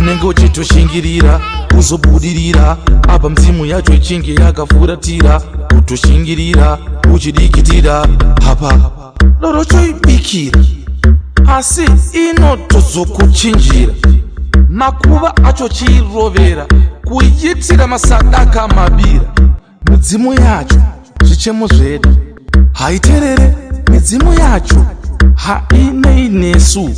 unenge uchitoshingirira kuzobudirira apa mzimu yacho ichinge yakafuratira kutoshingirira uchidikitira apa doro choibikira asi inotozokuchinjira makuva acho chirovera kuitira masadaka mabira midzimu yacho zvichemo zvedu haiterere midzimu yacho haineinesu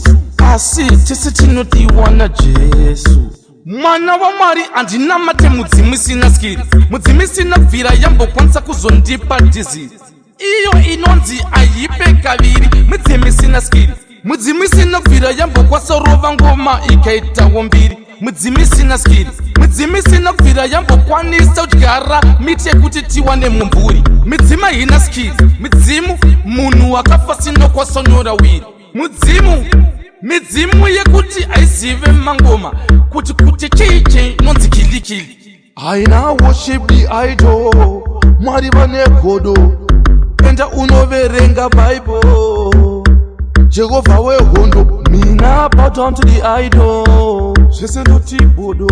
asi tese tinotiwana Jesu mwana wa Mwari andinamate mudzimu isina skiri mudzimu isina bvira yambokwanisa kuzondipa disease iyo inonzi aipe kaviri mudzimu isina skiri mudzimu isina bvira yambokwanisa rova ngoma ikaitawo mbiri mudzimu isina skiri mudzimu isina bvira yambokwanisa kudyara miti yekuti tiwane mumvuri midzimu haina skiri midzimu munhu wakafa sinokwasonyora wiri midzimu yekuti aizive mangoma kuti chiche inonzi kilikili haina worship the idol Mwari vane godo enda unoverenga Bible Jehovah wehondo mina bow down to the idol zvese ndoti bodo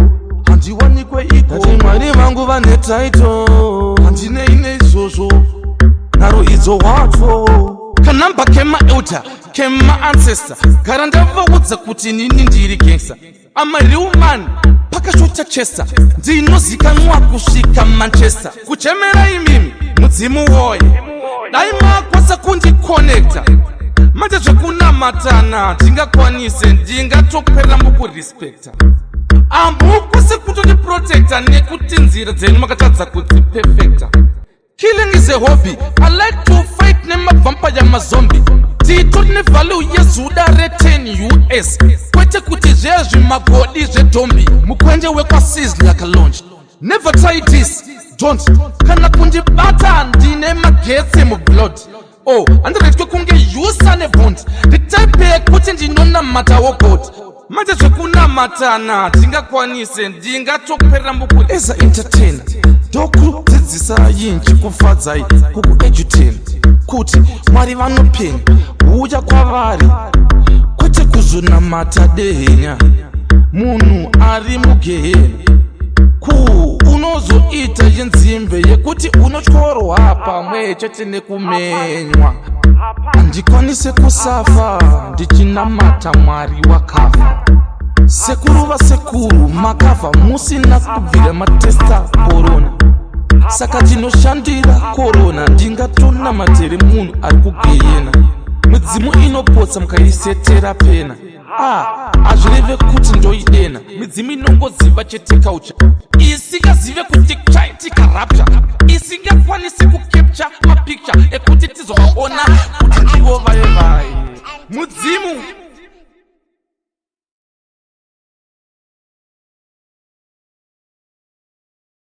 handiwanikwe iko ati Mwari vangu vane title handine ine izvozvo naro idzo wacho kanamba kema elder kema ancestor gara ndavaudza kuti nini ndiri gangster I'm a real man pakashota Chester ndinozikanwa kusvika Manchester kuchemera imimi mudzimu woye dai makwasa kundikonekta manje zvekunamatana ndingakwanise ndingatopera mukurespekta ambukwase kutondiprotekta nekuti nzira dzenyu makatadza kudzipefekta Killing is a hobby. I like to fight nemavampire mazombi. Titori nevalue yezuda re10 US. Kwete kuti zvezvi magodi zvedombi. Mukwenje wekwa seized like a launch. Never try this, don't. Kana kundibata ndine magetsi mu blood. Oh, andiretwe kunge yusa nebond. The type kuti ndinonamata wo God. Manje zvekunamatana ndingakwanise ndingatopera mukuri as a entertainer. Doku dzidzisa yinji kufadzai kukuedutain kuti Mwari vanopenya uya kwavari kwete kuzonamata dehenya munhu ari mugehena unozoita yenzimbe yekuti unotyorwa pamwe chete nekumenywa handikwanise kusafa ndichinamata Mwari wakafa sekuru vasekuru makafa musina kubvira matesta korona saka tinoshandira korona ndingatonamatere munhu ari kugehena midzimu inopotsa mukaisetera pena hazvireve kuti ndoidena midzimu inongoziva chete kaucha isingazive kuti chaitika rapture isingakwanise kukepcha mapicture ekuti tizovaona kuti ndivo vaye mudzimu